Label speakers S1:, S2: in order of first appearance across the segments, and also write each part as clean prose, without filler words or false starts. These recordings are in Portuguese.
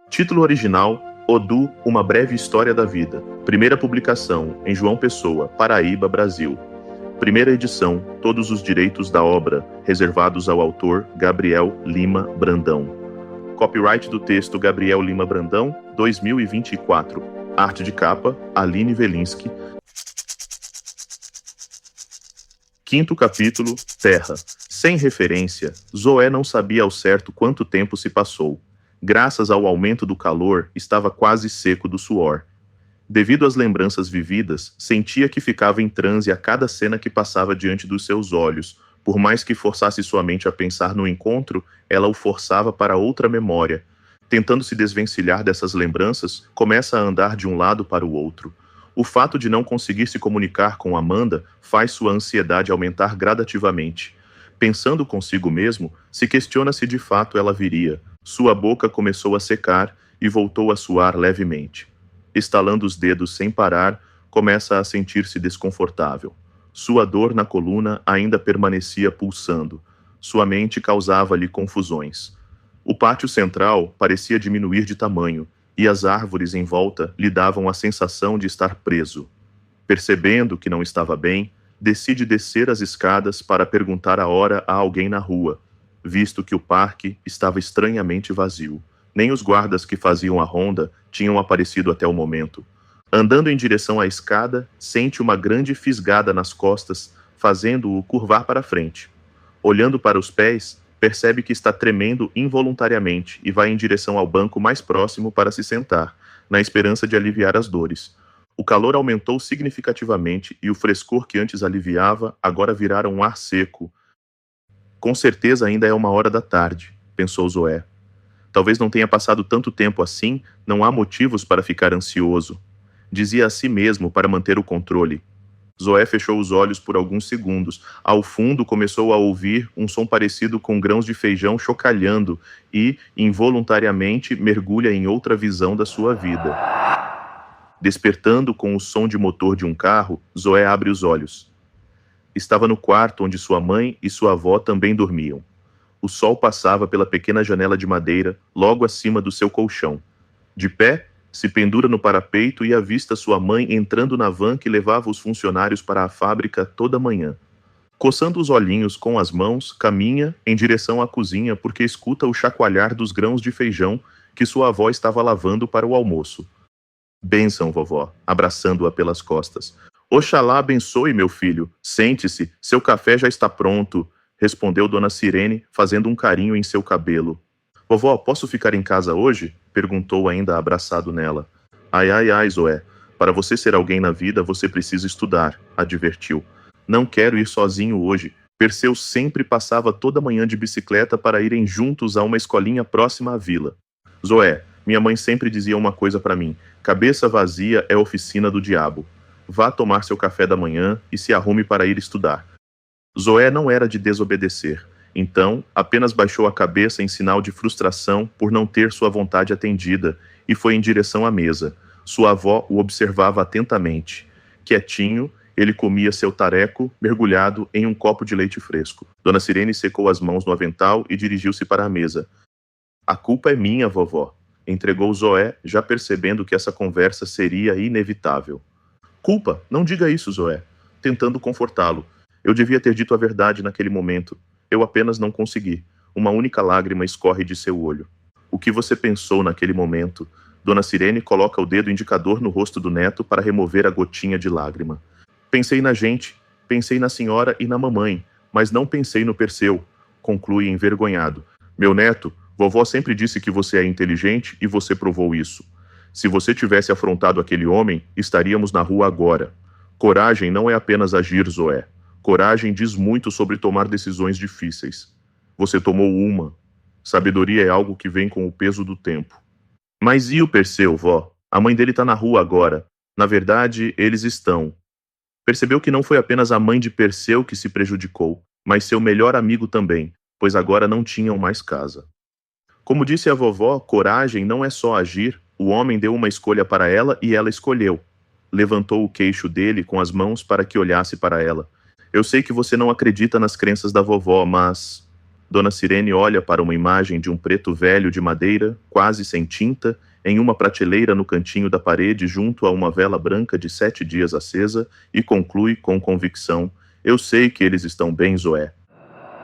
S1: Título original: Odu, Uma Breve História da Vida. Primeira publicação, em João Pessoa, Paraíba, Brasil. Primeira edição, todos os direitos da obra reservados ao autor Gabriel Lima Brandão. Copyright do texto Gabriel Lima Brandão, 2024. Arte de capa, Aline Velinski. Quinto capítulo, Terra. Sem referência, Zoé não sabia ao certo quanto tempo se passou. Graças ao aumento do calor, estava quase seco do suor. Devido às lembranças vividas, sentia que ficava em transe a cada cena que passava diante dos seus olhos. Por mais que forçasse sua mente a pensar no encontro, ela o forçava para outra memória. Tentando se desvencilhar dessas lembranças, começa a andar de um lado para o outro. O fato de não conseguir se comunicar com Amanda faz sua ansiedade aumentar gradativamente. Pensando consigo mesmo, se questiona se de fato ela viria. Sua boca começou a secar e voltou a suar levemente. Estalando os dedos sem parar, começa a sentir-se desconfortável. Sua dor na coluna ainda permanecia pulsando. Sua mente causava-lhe confusões. O pátio central parecia diminuir de tamanho, e as árvores em volta lhe davam a sensação de estar preso. Percebendo que não estava bem, decide descer as escadas para perguntar a hora a alguém na rua, visto que o parque estava estranhamente vazio. Nem os guardas que faziam a ronda tinham aparecido até o momento. Andando em direção à escada, sente uma grande fisgada nas costas, fazendo-o curvar para frente. Olhando para os pés, percebe que está tremendo involuntariamente e vai em direção ao banco mais próximo para se sentar, na esperança de aliviar as dores. O calor aumentou significativamente e o frescor que antes aliviava agora virara um ar seco. Com certeza ainda é 1 hora da tarde, pensou Zoé. Talvez não tenha passado tanto tempo assim, não há motivos para ficar ansioso. Dizia a si mesmo para manter o controle. Zoé fechou os olhos por alguns segundos. Ao fundo começou a ouvir um som parecido com grãos de feijão chocalhando e, involuntariamente, mergulha em outra visão da sua vida. Despertando com o som de motor de um carro, Zoé abre os olhos. Estava no quarto onde sua mãe e sua avó também dormiam. O sol passava pela pequena janela de madeira, logo acima do seu colchão. De pé, se pendura no parapeito e avista sua mãe entrando na van que levava os funcionários para a fábrica toda manhã. Coçando os olhinhos com as mãos, caminha em direção à cozinha porque escuta o chacoalhar dos grãos de feijão que sua avó estava lavando para o almoço. Bênção, vovó, abraçando-a pelas costas. Oxalá abençoe, meu filho. Sente-se, seu café já está pronto, respondeu Dona Cirene, fazendo um carinho em seu cabelo. Vovó, posso ficar em casa hoje? Perguntou ainda abraçado nela. Ai, ai, ai, Zoé. Para você ser alguém na vida, você precisa estudar, advertiu. Não quero ir sozinho hoje. Perseu sempre passava toda manhã de bicicleta para irem juntos a uma escolinha próxima à vila. Zoé, minha mãe sempre dizia uma coisa para mim. Cabeça vazia é oficina do diabo. Vá tomar seu café da manhã e se arrume para ir estudar. Zoé não era de desobedecer. Então, apenas baixou a cabeça em sinal de frustração por não ter sua vontade atendida e foi em direção à mesa. Sua avó o observava atentamente. Quietinho, ele comia seu tareco mergulhado em um copo de leite fresco. Dona Cirene secou as mãos no avental e dirigiu-se para a mesa. A culpa é minha, vovó, entregou Zoé, já percebendo que essa conversa seria inevitável. Culpa? Não diga isso, Zoé, tentando confortá-lo. Eu devia ter dito a verdade naquele momento. Eu apenas não consegui. Uma única lágrima escorre de seu olho. O que você pensou naquele momento? Dona Cirene coloca o dedo indicador no rosto do neto para remover a gotinha de lágrima. Pensei na gente, pensei na senhora e na mamãe, mas não pensei no Perseu, conclui envergonhado. Meu neto, vovó sempre disse que você é inteligente e você provou isso. Se você tivesse afrontado aquele homem, estaríamos na rua agora. Coragem não é apenas agir, Zoé. Coragem diz muito sobre tomar decisões difíceis. Você tomou uma. Sabedoria é algo que vem com o peso do tempo. Mas e o Perseu, vó? A mãe dele está na rua agora. Na verdade, eles estão. Percebeu que não foi apenas a mãe de Perseu que se prejudicou, mas seu melhor amigo também, pois agora não tinham mais casa. Como disse a vovó, coragem não é só agir. O homem deu uma escolha para ela e ela escolheu. Levantou o queixo dele com as mãos para que olhasse para ela. Eu sei que você não acredita nas crenças da vovó, mas... Dona Cirene olha para uma imagem de um preto velho de madeira, quase sem tinta, em uma prateleira no cantinho da parede junto a uma vela branca de 7 dias acesa e conclui com convicção: eu sei que eles estão bem, Zoé.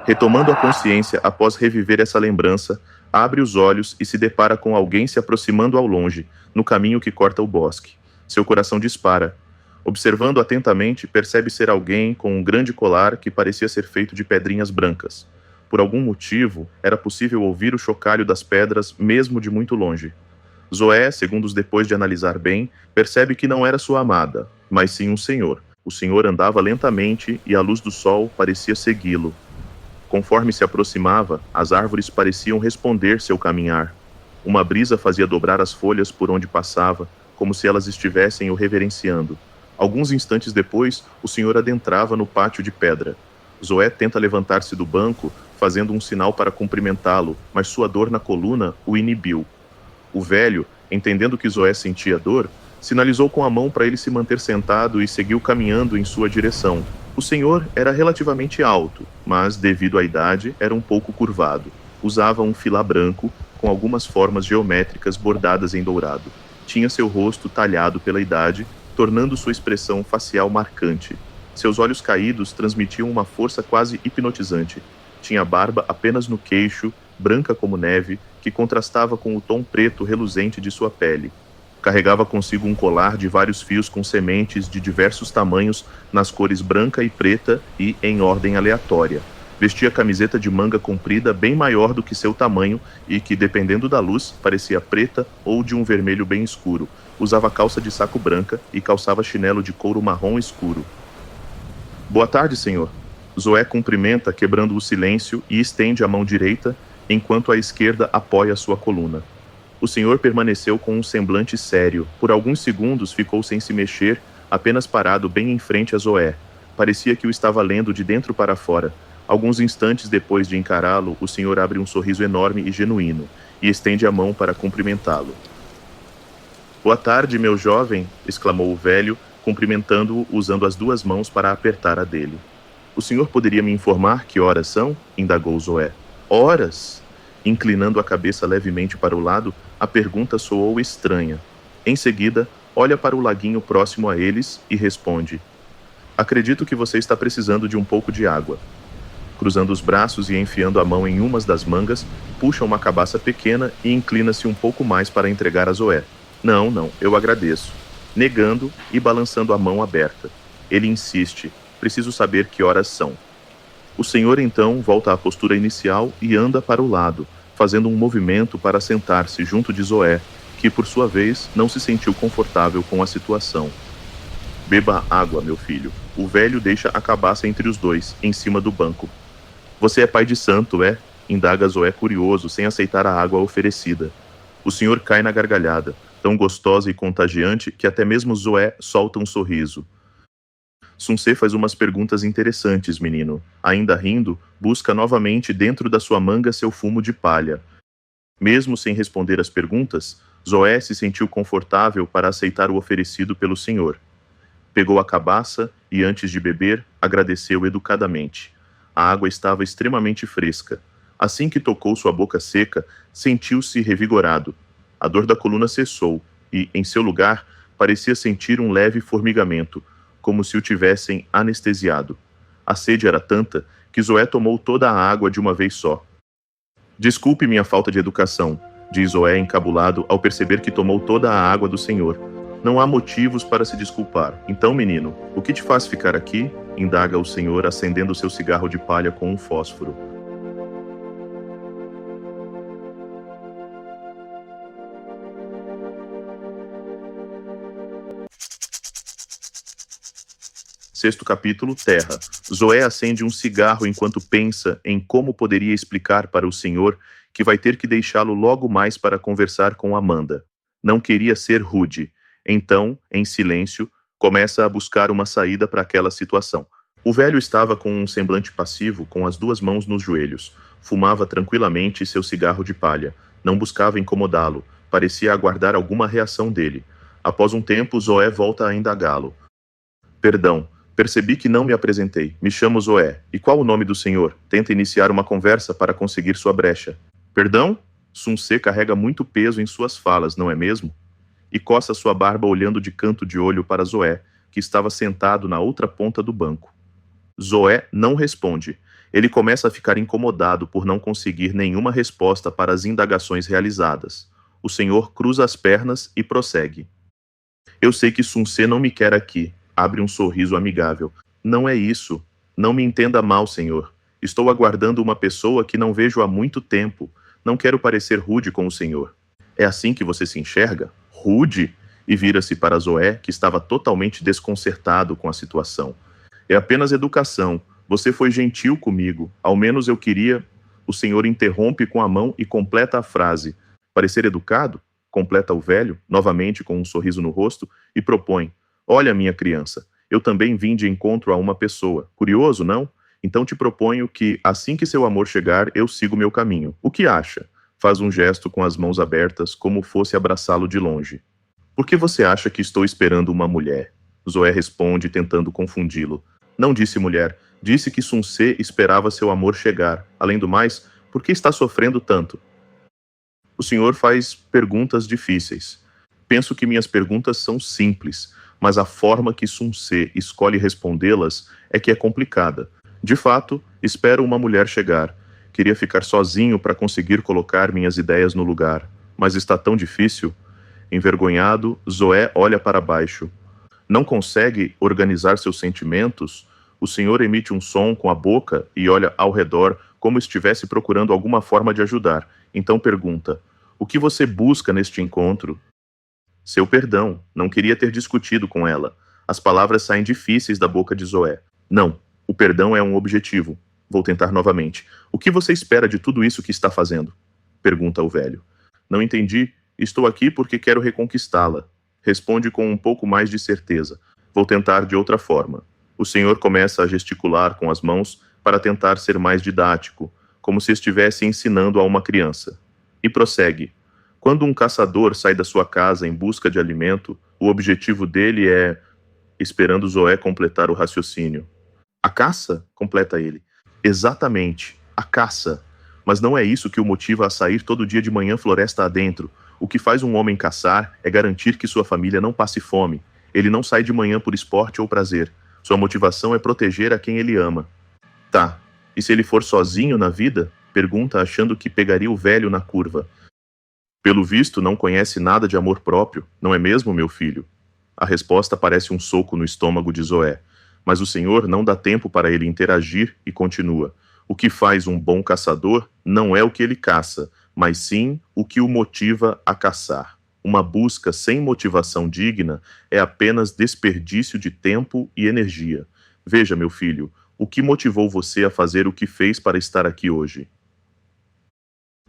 S1: Retomando a consciência após reviver essa lembrança, abre os olhos e se depara com alguém se aproximando ao longe, no caminho que corta o bosque. Seu coração dispara. Observando atentamente, percebe ser alguém com um grande colar que parecia ser feito de pedrinhas brancas. Por algum motivo, era possível ouvir o chocalho das pedras mesmo de muito longe. Zoé, segundos depois de analisar bem, percebe que não era sua amada, mas sim um senhor. O senhor andava lentamente e a luz do sol parecia segui-lo. Conforme se aproximava, as árvores pareciam responder seu caminhar. Uma brisa fazia dobrar as folhas por onde passava, como se elas estivessem o reverenciando. Alguns instantes depois, o senhor adentrava no pátio de pedra. Zoé tenta levantar-se do banco, fazendo um sinal para cumprimentá-lo, mas sua dor na coluna o inibiu. O velho, entendendo que Zoé sentia dor, sinalizou com a mão para ele se manter sentado e seguiu caminhando em sua direção. O senhor era relativamente alto, mas, devido à idade, era um pouco curvado. Usava um filá branco, com algumas formas geométricas bordadas em dourado. Tinha seu rosto talhado pela idade, tornando sua expressão facial marcante. Seus olhos caídos transmitiam uma força quase hipnotizante. Tinha barba apenas no queixo, branca como neve, que contrastava com o tom preto reluzente de sua pele. Carregava consigo um colar de vários fios com sementes de diversos tamanhos nas cores branca e preta e em ordem aleatória. Vestia camiseta de manga comprida bem maior do que seu tamanho e que, dependendo da luz, parecia preta ou de um vermelho bem escuro. Usava calça de saco branca e calçava chinelo de couro marrom escuro. Boa tarde, senhor. Zoé cumprimenta, quebrando o silêncio, e estende a mão direita, enquanto a esquerda apoia sua coluna. O senhor permaneceu com um semblante sério. Por alguns segundos ficou sem se mexer, apenas parado bem em frente a Zoé. Parecia que o estava lendo de dentro para fora. Alguns instantes depois de encará-lo, o senhor abre um sorriso enorme e genuíno, e estende a mão para cumprimentá-lo. Boa tarde, meu jovem, exclamou o velho, cumprimentando-o usando as duas mãos para apertar a dele. O senhor poderia me informar que horas são? Indagou Zoé. Horas? Inclinando a cabeça levemente para o lado, a pergunta soou estranha. Em seguida, olha para o laguinho próximo a eles e responde: acredito que você está precisando de um pouco de água. Cruzando os braços e enfiando a mão em umas das mangas, puxa uma cabaça pequena e inclina-se um pouco mais para entregar a Zoé. Não, eu agradeço. Negando e balançando a mão aberta. Ele insiste: preciso saber que horas são. O senhor então volta à postura inicial e anda para o lado, fazendo um movimento para sentar-se junto de Zoé, que por sua vez não se sentiu confortável com a situação. Beba água, meu filho. O velho deixa a cabaça entre os dois, em cima do banco. Você é pai de santo, é? Indaga Zoé curioso, sem aceitar a água oferecida. O senhor cai na gargalhada, tão gostosa e contagiante que até mesmo Zoé solta um sorriso. Sunsê faz umas perguntas interessantes, menino. Ainda rindo, busca novamente dentro da sua manga seu fumo de palha. Mesmo sem responder às perguntas, Zoé se sentiu confortável para aceitar o oferecido pelo senhor. Pegou a cabaça e, antes de beber, agradeceu educadamente. A água estava extremamente fresca. Assim que tocou sua boca seca, sentiu-se revigorado. A dor da coluna cessou e, em seu lugar, parecia sentir um leve formigamento, como se o tivessem anestesiado. A sede era tanta que Zoé tomou toda a água de uma vez só. Desculpe minha falta de educação, diz Zoé encabulado ao perceber que tomou toda a água do senhor. Não há motivos para se desculpar. Então, menino, o que te faz ficar aqui? Indaga o senhor, acendendo seu cigarro de palha com um fósforo. Sexto capítulo, Terra. Zoé acende um cigarro enquanto pensa em como poderia explicar para o senhor que vai ter que deixá-lo logo mais para conversar com Amanda. Não queria ser rude. Então, em silêncio, começa a buscar uma saída para aquela situação. O velho estava com um semblante passivo, com as duas mãos nos joelhos. Fumava tranquilamente seu cigarro de palha. Não buscava incomodá-lo. Parecia aguardar alguma reação dele. Após um tempo, Zoé volta a indagá-lo. Perdão, Percebi que não me apresentei. Me chamo Zoé. E qual o nome do senhor? Tenta iniciar uma conversa para conseguir sua brecha. Perdão? Sun-se carrega muito peso em suas falas, não é mesmo? E coça sua barba olhando de canto de olho para Zoé, que estava sentado na outra ponta do banco. Zoé não responde. Ele começa a ficar incomodado por não conseguir nenhuma resposta para as indagações realizadas. O senhor cruza as pernas e prossegue. Eu sei que Sun-se não me quer aqui. Abre um sorriso amigável. Não é isso. Não me entenda mal, senhor. Estou aguardando uma pessoa que não vejo há muito tempo. Não quero parecer rude com o senhor. É assim que você se enxerga? Rude? E vira-se para Zoé, que estava totalmente desconcertado com a situação. É apenas educação. Você foi gentil comigo. Ao menos eu queria... O senhor interrompe com a mão e completa a frase. Parecer educado? Completa o velho, novamente com um sorriso no rosto, e propõe. Olha, minha criança, eu também vim de encontro a uma pessoa. Curioso, não? Então te proponho que, assim que seu amor chegar, eu sigo meu caminho. O que acha? Faz um gesto com as mãos abertas, como fosse abraçá-lo de longe. Por que você acha que estou esperando uma mulher? Zoé responde, tentando confundi-lo. Não disse mulher, disse que Sun-se esperava seu amor chegar. Além do mais, por que está sofrendo tanto? O senhor faz perguntas difíceis. Penso que minhas perguntas são simples, mas a forma que Sun-se escolhe respondê-las é que é complicada. De fato, espero uma mulher chegar. Queria ficar sozinho para conseguir colocar minhas ideias no lugar, mas está tão difícil. Envergonhado, Zoé olha para baixo. Não consegue organizar seus sentimentos? O senhor emite um som com a boca e olha ao redor como estivesse procurando alguma forma de ajudar. Então pergunta, o que você busca neste encontro? Seu perdão, não queria ter discutido com ela. As palavras saem difíceis da boca de Zoé. Não, o perdão é um objetivo. Vou tentar novamente. O que você espera de tudo isso que está fazendo? Pergunta o velho. Não entendi. Estou aqui porque quero reconquistá-la. Responde com um pouco mais de certeza. Vou tentar de outra forma. O senhor começa a gesticular com as mãos para tentar ser mais didático, como se estivesse ensinando a uma criança. E prossegue. Quando um caçador sai da sua casa em busca de alimento, o objetivo dele é... Esperando Zoé completar o raciocínio. A caça? Completa ele. Exatamente, a caça. Mas não é isso que o motiva a sair todo dia de manhã floresta adentro. O que faz um homem caçar é garantir que sua família não passe fome. Ele não sai de manhã por esporte ou prazer. Sua motivação é proteger a quem ele ama. Tá, e se ele for sozinho na vida? Pergunta achando que pegaria o velho na curva. Pelo visto, não conhece nada de amor próprio, não é mesmo, meu filho? A resposta parece um soco no estômago de Zoé. Mas o senhor não dá tempo para ele interagir e continua. O que faz um bom caçador não é o que ele caça, mas sim o que o motiva a caçar. Uma busca sem motivação digna é apenas desperdício de tempo e energia. Veja, meu filho, o que motivou você a fazer o que fez para estar aqui hoje?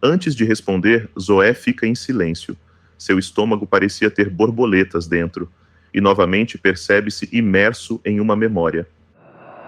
S1: Antes de responder, Zoé fica em silêncio. Seu estômago parecia ter borboletas dentro, e novamente percebe-se imerso em uma memória.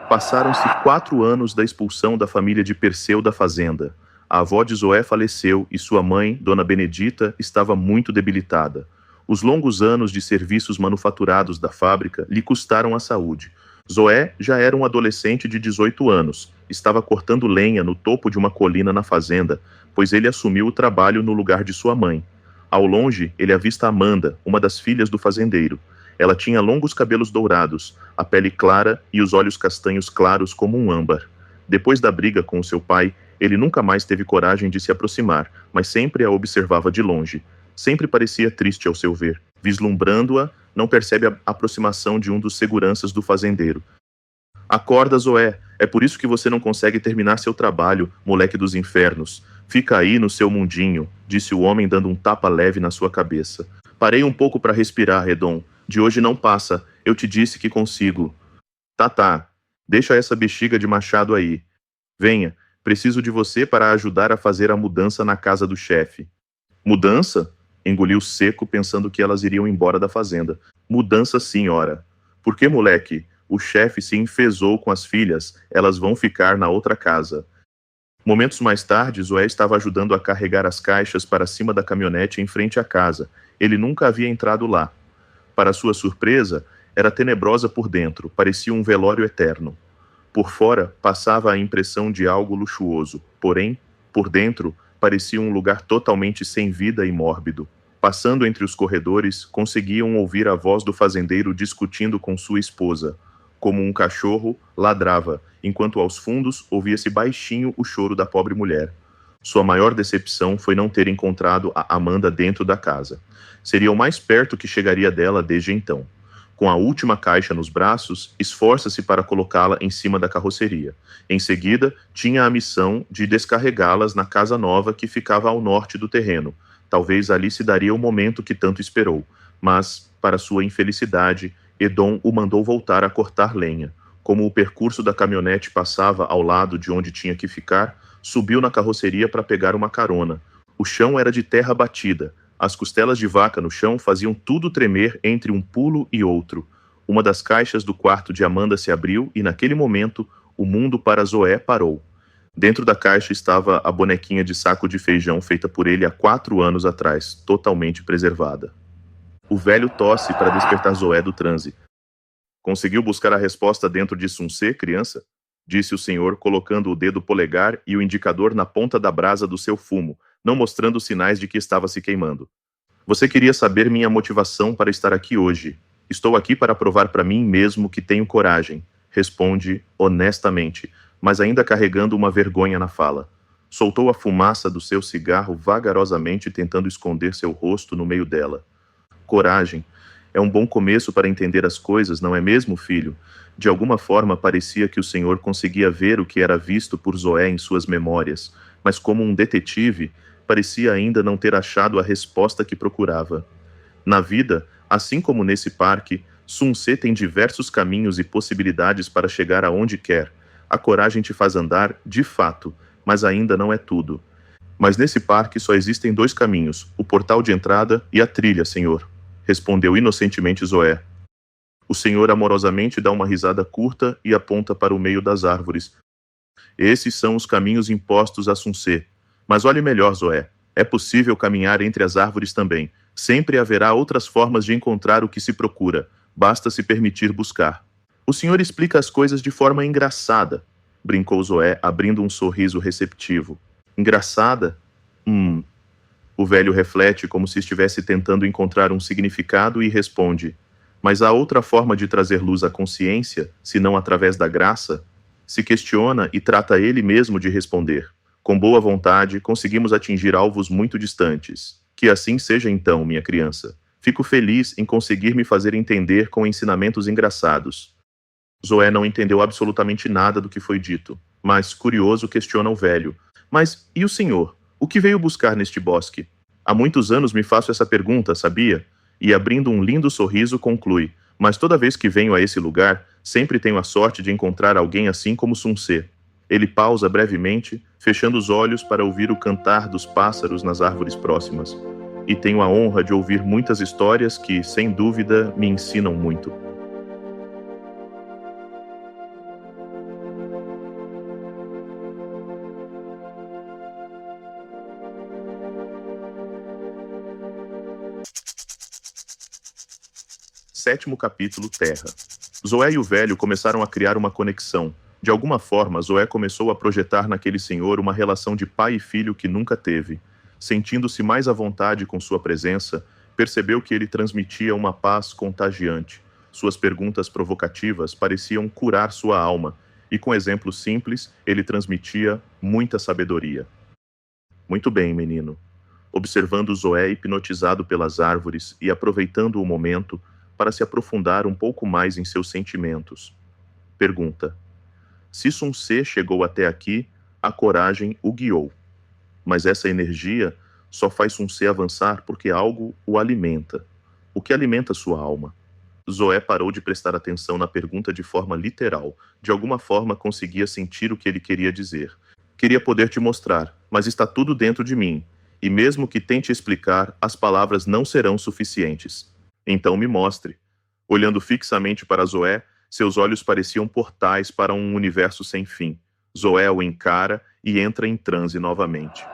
S1: Passaram-se 4 anos da expulsão da família de Perseu da fazenda. A avó de Zoé faleceu e sua mãe, Dona Benedita, estava muito debilitada. Os longos anos de serviços manufaturados da fábrica lhe custaram a saúde. Zoé já era um adolescente de 18 anos. Estava cortando lenha no topo de uma colina na fazenda, pois ele assumiu o trabalho no lugar de sua mãe. Ao longe, ele avista Amanda, uma das filhas do fazendeiro. Ela tinha longos cabelos dourados, a pele clara e os olhos castanhos claros como um âmbar. Depois da briga com seu pai, ele nunca mais teve coragem de se aproximar, mas sempre a observava de longe. Sempre parecia triste ao seu ver. Vislumbrando-a, não percebe a aproximação de um dos seguranças do fazendeiro. Acorda, Zoé. É por isso que você não consegue terminar seu trabalho, moleque dos infernos. Fica aí no seu mundinho, disse o homem dando um tapa leve na sua cabeça. Parei um pouco para respirar, Redon. De hoje não passa. Eu te disse que consigo. Tá. Deixa essa bexiga de machado aí. Venha. Preciso de você para ajudar a fazer a mudança na casa do chefe. Mudança? Engoliu seco, pensando que elas iriam embora da fazenda. Mudança, senhora. Por que, moleque? O chefe se enfezou com as filhas. Elas vão ficar na outra casa. Momentos mais tarde, Zoé estava ajudando a carregar as caixas para cima da caminhonete em frente à casa. Ele nunca havia entrado lá. Para sua surpresa, Era tenebrosa por dentro, parecia um velório eterno. Por fora, passava a impressão de algo luxuoso, porém, por dentro, parecia um lugar totalmente sem vida e mórbido. Passando entre os corredores, conseguiam ouvir a voz do fazendeiro discutindo com sua esposa. Como um cachorro, ladrava, enquanto aos fundos ouvia-se baixinho o choro da pobre mulher. Sua maior decepção foi não ter encontrado a Amanda dentro da casa. Seria o mais perto que chegaria dela desde então. Com a última caixa nos braços, esforça-se para colocá-la em cima da carroceria. Em seguida, tinha a missão de descarregá-las na casa nova que ficava ao norte do terreno. Talvez ali se daria o momento que tanto esperou. Mas, para sua infelicidade, Edom o mandou voltar a cortar lenha. Como o percurso da caminhonete passava ao lado de onde tinha que ficar, subiu na carroceria para pegar uma carona. O chão era de terra batida. As costelas de vaca no chão faziam tudo tremer entre um pulo e outro. Uma das caixas do quarto de Amanda se abriu e, naquele momento, o mundo para Zoé parou. Dentro da caixa estava a bonequinha de saco de feijão feita por ele há 4 anos atrás, totalmente preservada. O velho tosse para despertar Zoé do transe. Conseguiu buscar a resposta dentro de Sunsê, criança? Disse o senhor, colocando o dedo polegar e o indicador na ponta da brasa do seu fumo, não mostrando sinais de que estava se queimando. Você queria saber minha motivação para estar aqui hoje. Estou aqui para provar para mim mesmo que tenho coragem. Responde honestamente, mas ainda carregando uma vergonha na fala. Soltou a fumaça do seu cigarro vagarosamente, tentando esconder seu rosto no meio dela. Coragem. É um bom começo para entender as coisas, não é mesmo, filho? De alguma forma parecia que o senhor conseguia ver o que era visto por Zoé em suas memórias, mas como um detetive, parecia ainda não ter achado a resposta que procurava. Na vida, assim como nesse parque, Sunsê tem diversos caminhos e possibilidades para chegar aonde quer. A coragem te faz andar, de fato, mas ainda não é tudo. Mas nesse parque só existem 2 caminhos, o portal de entrada e a trilha, senhor. Respondeu inocentemente Zoé. O senhor amorosamente dá uma risada curta e aponta para o meio das árvores. Esses são os caminhos impostos a Sunsê. Mas olhe melhor, Zoé. É possível caminhar entre as árvores também. Sempre haverá outras formas de encontrar o que se procura. Basta se permitir buscar. O senhor explica as coisas de forma engraçada, brincou Zoé, abrindo um sorriso receptivo. Engraçada? O velho reflete como se estivesse tentando encontrar um significado e responde: mas há outra forma de trazer luz à consciência, se não através da graça? Se questiona e trata ele mesmo de responder. Com boa vontade, conseguimos atingir alvos muito distantes. Que assim seja então, minha criança. Fico feliz em conseguir me fazer entender com ensinamentos engraçados. Zoé não entendeu absolutamente nada do que foi dito, mas, curioso, questiona o velho. Mas, e o senhor? O que veio buscar neste bosque? Há muitos anos me faço essa pergunta, sabia? E abrindo um lindo sorriso, conclui. Mas toda vez que venho a esse lugar, sempre tenho a sorte de encontrar alguém assim como Sunsê. Ele pausa brevemente, fechando os olhos para ouvir o cantar dos pássaros nas árvores próximas. E tenho a honra de ouvir muitas histórias que, sem dúvida, me ensinam muito. Sétimo capítulo, Terra. Zoé e o velho começaram a criar uma conexão. De alguma forma, Zoé começou a projetar naquele senhor uma relação de pai e filho que nunca teve. Sentindo-se mais à vontade com sua presença, percebeu que ele transmitia uma paz contagiante. Suas perguntas provocativas pareciam curar sua alma, e com exemplos simples, ele transmitia muita sabedoria. Muito bem, menino. Observando Zoé hipnotizado pelas árvores e aproveitando o momento para se aprofundar um pouco mais em seus sentimentos. Pergunta: se Sunsê chegou até aqui, a coragem o guiou. Mas essa energia só faz Sunsê avançar porque algo o alimenta. O que alimenta sua alma? Zoé parou de prestar atenção na pergunta de forma literal. De alguma forma conseguia sentir o que ele queria dizer. Queria poder te mostrar, mas está tudo dentro de mim. E mesmo que tente explicar, as palavras não serão suficientes. Então me mostre. Olhando fixamente para Zoé, seus olhos pareciam portais para um universo sem fim. Zoé o encara e entra em transe novamente.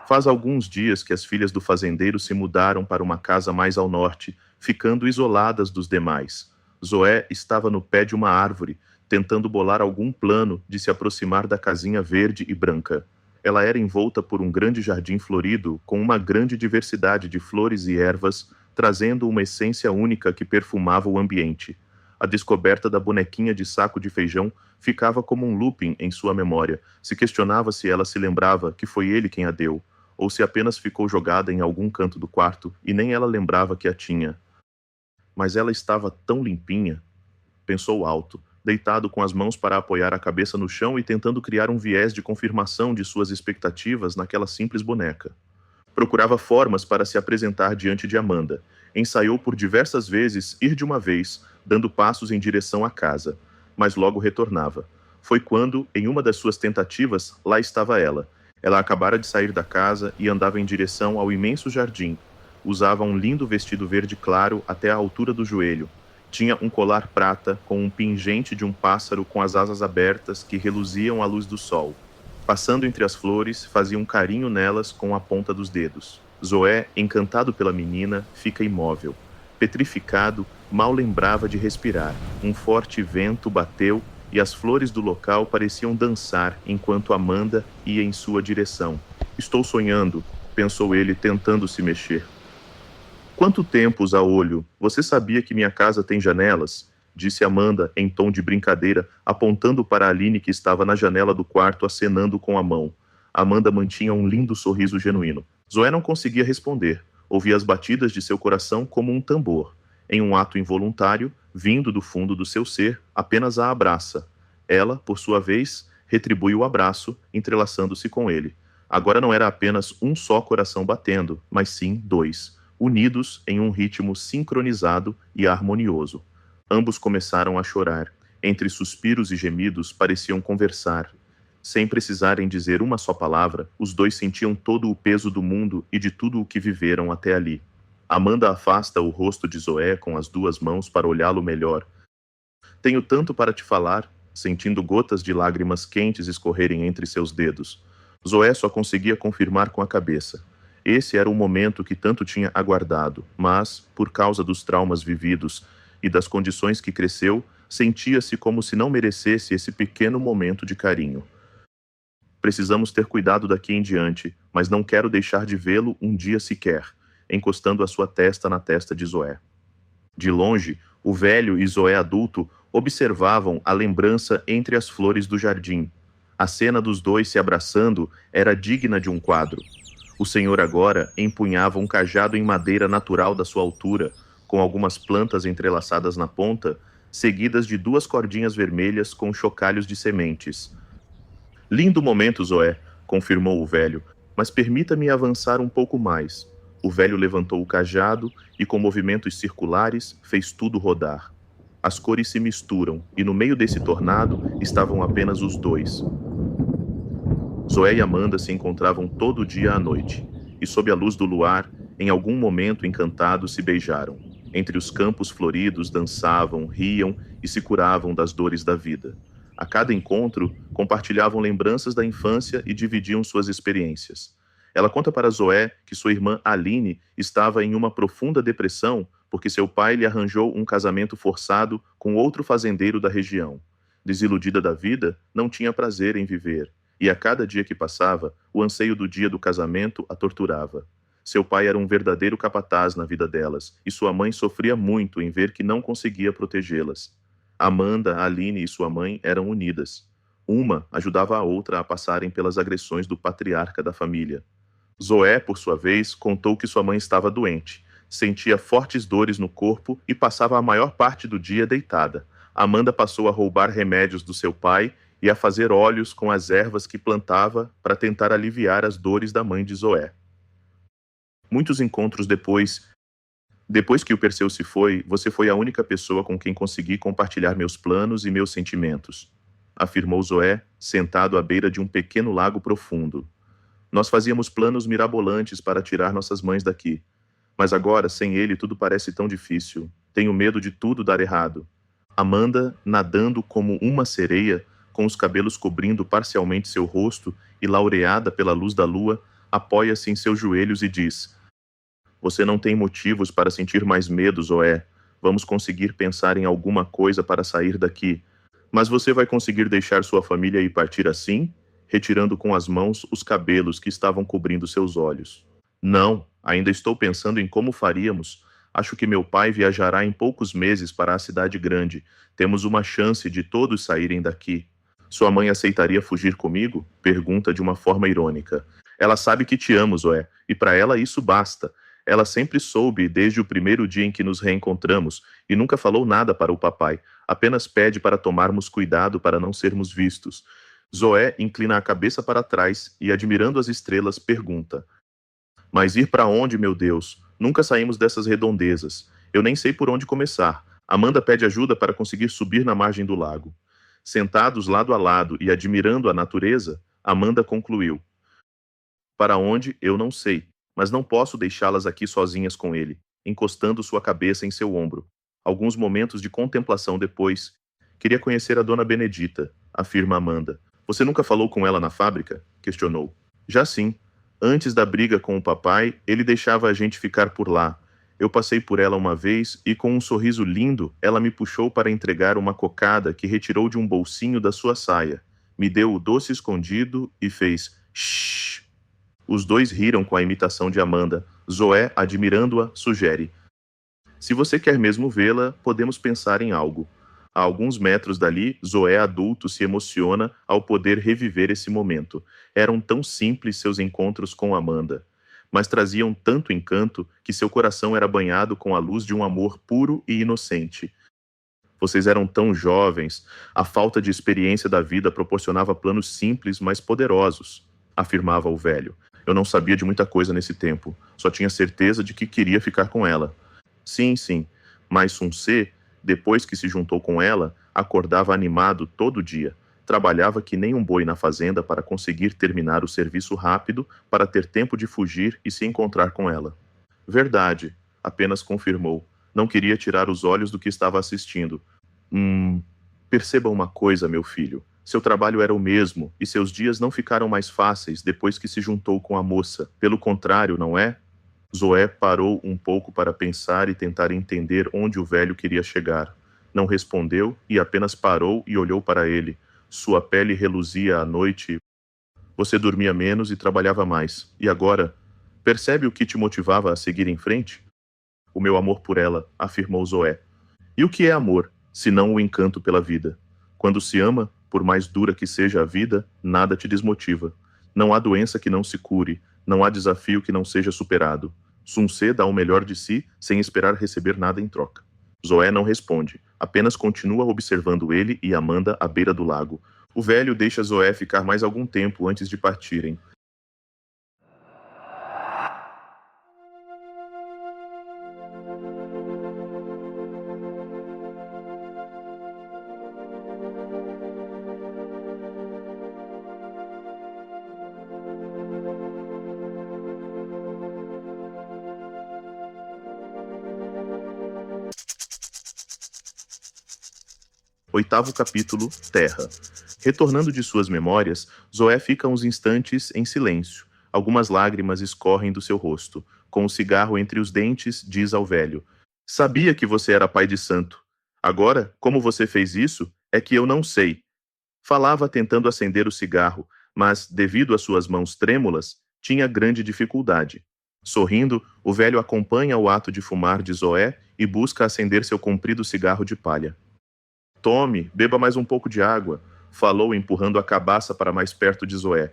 S1: Faz alguns dias que as filhas do fazendeiro se mudaram para uma casa mais ao norte, ficando isoladas dos demais. Zoé estava no pé de uma árvore, tentando bolar algum plano de se aproximar da casinha verde e branca. Ela era envolta por um grande jardim florido, com uma grande diversidade de flores e ervas, trazendo uma essência única que perfumava o ambiente. A descoberta da bonequinha de saco de feijão ficava como um looping em sua memória. Se questionava se ela se lembrava que foi ele quem a deu, ou se apenas ficou jogada em algum canto do quarto e nem ela lembrava que a tinha. Mas ela estava tão limpinha, pensou alto, deitado com as mãos para apoiar a cabeça no chão e tentando criar um viés de confirmação de suas expectativas naquela simples boneca. Procurava formas para se apresentar diante de Amanda. Ensaiou por diversas vezes ir de uma vez, dando passos em direção à casa, mas logo retornava. Foi quando, em uma das suas tentativas, lá estava ela. Ela acabara de sair da casa e andava em direção ao imenso jardim. Usava um lindo vestido verde claro até a altura do joelho. Tinha um colar prata com um pingente de um pássaro com as asas abertas que reluziam à luz do sol. Passando entre as flores, fazia um carinho nelas com a ponta dos dedos. Zoé, encantado pela menina, fica imóvel. Petrificado, mal lembrava de respirar. Um forte vento bateu e as flores do local pareciam dançar enquanto Amanda ia em sua direção. Estou sonhando, pensou ele, tentando se mexer. Quanto tempo, Zaolho? Você sabia que minha casa tem janelas? Disse Amanda em tom de brincadeira, apontando para Aline que estava na janela do quarto acenando com a mão. Amanda mantinha um lindo sorriso genuíno. Zoé não conseguia responder. Ouvia as batidas de seu coração como um tambor. Em um ato involuntário, vindo do fundo do seu ser, apenas a abraça. Ela, por sua vez, retribui o abraço, entrelaçando-se com ele. Agora não era apenas um só coração batendo, mas sim dois, unidos em um ritmo sincronizado e harmonioso. Ambos começaram a chorar. Entre suspiros e gemidos, pareciam conversar. Sem precisarem dizer uma só palavra, os dois sentiam todo o peso do mundo e de tudo o que viveram até ali. Amanda afasta o rosto de Zoé com as duas mãos para olhá-lo melhor. Tenho tanto para te falar, sentindo gotas de lágrimas quentes escorrerem entre seus dedos. Zoé só conseguia confirmar com a cabeça. Esse era o momento que tanto tinha aguardado, mas, por causa dos traumas vividos e das condições que cresceu, sentia-se como se não merecesse esse pequeno momento de carinho. Precisamos ter cuidado daqui em diante, mas não quero deixar de vê-lo um dia sequer, encostando a sua testa na testa de Zoé. De longe, o velho e Zoé adulto observavam a lembrança entre as flores do jardim. A cena dos dois se abraçando era digna de um quadro. O senhor agora empunhava um cajado em madeira natural da sua altura, com algumas plantas entrelaçadas na ponta, seguidas de duas cordinhas vermelhas com chocalhos de sementes. Lindo momento, Zoé, confirmou o velho, mas permita-me avançar um pouco mais. O velho levantou o cajado e, com movimentos circulares, fez tudo rodar. As cores se misturam, e no meio desse tornado estavam apenas os dois. Zoé e Amanda se encontravam todo dia à noite, e sob a luz do luar, em algum momento encantados se beijaram. Entre os campos floridos dançavam, riam e se curavam das dores da vida. A cada encontro, compartilhavam lembranças da infância e dividiam suas experiências. Ela conta para Zoé que sua irmã Aline estava em uma profunda depressão porque seu pai lhe arranjou um casamento forçado com outro fazendeiro da região. Desiludida da vida, não tinha prazer em viver, e a cada dia que passava, o anseio do dia do casamento a torturava. Seu pai era um verdadeiro capataz na vida delas, e sua mãe sofria muito em ver que não conseguia protegê-las. Amanda, Aline e sua mãe eram unidas. Uma ajudava a outra a passarem pelas agressões do patriarca da família. Zoé, por sua vez, contou que sua mãe estava doente, sentia fortes dores no corpo e passava a maior parte do dia deitada. Amanda passou a roubar remédios do seu pai e a fazer óleos com as ervas que plantava para tentar aliviar as dores da mãe de Zoé. Muitos encontros depois que o Perseu se foi, você foi a única pessoa com quem consegui compartilhar meus planos e meus sentimentos, afirmou Zoé, sentado à beira de um pequeno lago profundo. Nós fazíamos planos mirabolantes para tirar nossas mães daqui. Mas agora, sem ele, tudo parece tão difícil. Tenho medo de tudo dar errado. Amanda, nadando como uma sereia, com os cabelos cobrindo parcialmente seu rosto e laureada pela luz da lua, apoia-se em seus joelhos e diz: Você não tem motivos para sentir mais medo, Zoé. Vamos conseguir pensar em alguma coisa para sair daqui. Mas você vai conseguir deixar sua família e partir assim? Retirando com as mãos os cabelos que estavam cobrindo seus olhos. Não, ainda estou pensando em como faríamos. Acho que meu pai viajará em poucos meses para a cidade grande. Temos uma chance de todos saírem daqui. Sua mãe aceitaria fugir comigo? Pergunta de uma forma irônica. Ela sabe que te amo, Zoé, e para ela isso basta. Ela sempre soube desde o primeiro dia em que nos reencontramos e nunca falou nada para o papai, apenas pede para tomarmos cuidado para não sermos vistos. Zoé inclina a cabeça para trás e, admirando as estrelas, pergunta: Mas ir para onde, meu Deus? Nunca saímos dessas redondezas. Eu nem sei por onde começar. Amanda pede ajuda para conseguir subir na margem do lago. Sentados lado a lado e admirando a natureza, Amanda concluiu: Para onde, eu não sei, mas não posso deixá-las aqui sozinhas com ele, encostando sua cabeça em seu ombro. Alguns momentos de contemplação depois, queria conhecer a dona Benedita, afirma Amanda. Você nunca falou com ela na fábrica? Questionou. Já sim. Antes da briga com o papai, ele deixava a gente ficar por lá. Eu passei por ela uma vez e, com um sorriso lindo, ela me puxou para entregar uma cocada que retirou de um bolsinho da sua saia. Me deu o doce escondido e fez shh. Os dois riram com a imitação de Amanda. Zoé, admirando-a, sugere: Se você quer mesmo vê-la, podemos pensar em algo. A alguns metros dali, Zoé adulto se emociona ao poder reviver esse momento. Eram tão simples seus encontros com Amanda, mas traziam tanto encanto que seu coração era banhado com a luz de um amor puro e inocente. Vocês eram tão jovens, a falta de experiência da vida proporcionava planos simples, mas poderosos, afirmava o velho. Eu não sabia de muita coisa nesse tempo, só tinha certeza de que queria ficar com ela. Sim, sim, mas Sun Ce, depois que se juntou com ela, acordava animado todo dia. Trabalhava que nem um boi na fazenda para conseguir terminar o serviço rápido para ter tempo de fugir e se encontrar com ela. Verdade, apenas confirmou. Não queria tirar os olhos do que estava assistindo. Perceba uma coisa, meu filho. Seu trabalho era o mesmo, e seus dias não ficaram mais fáceis depois que se juntou com a moça. Pelo contrário, não é? Zoé parou um pouco para pensar e tentar entender onde o velho queria chegar. Não respondeu e apenas parou e olhou para ele. Sua pele reluzia à noite. Você dormia menos e trabalhava mais. E agora? Percebe o que te motivava a seguir em frente? O meu amor por ela, afirmou Zoé. E o que é amor, se não o encanto pela vida? Quando se ama, por mais dura que seja a vida, nada te desmotiva. Não há doença que não se cure, não há desafio que não seja superado. Sun Ce dá o melhor de si sem esperar receber nada em troca. Zoé não responde, apenas continua observando ele e Amanda à beira do lago. O velho deixa Zoé ficar mais algum tempo antes de partirem. Oitavo capítulo, Terra. Retornando de suas memórias, Zoé fica uns instantes em silêncio. Algumas lágrimas escorrem do seu rosto. Com o cigarro entre os dentes, diz ao velho: Sabia que você era pai de santo. Agora, como você fez isso, é que eu não sei. Falava tentando acender o cigarro, mas, devido às suas mãos trêmulas, tinha grande dificuldade. Sorrindo, o velho acompanha o ato de fumar de Zoé e busca acender seu comprido cigarro de palha. Tome, beba mais um pouco de água, falou empurrando a cabaça para mais perto de Zoé.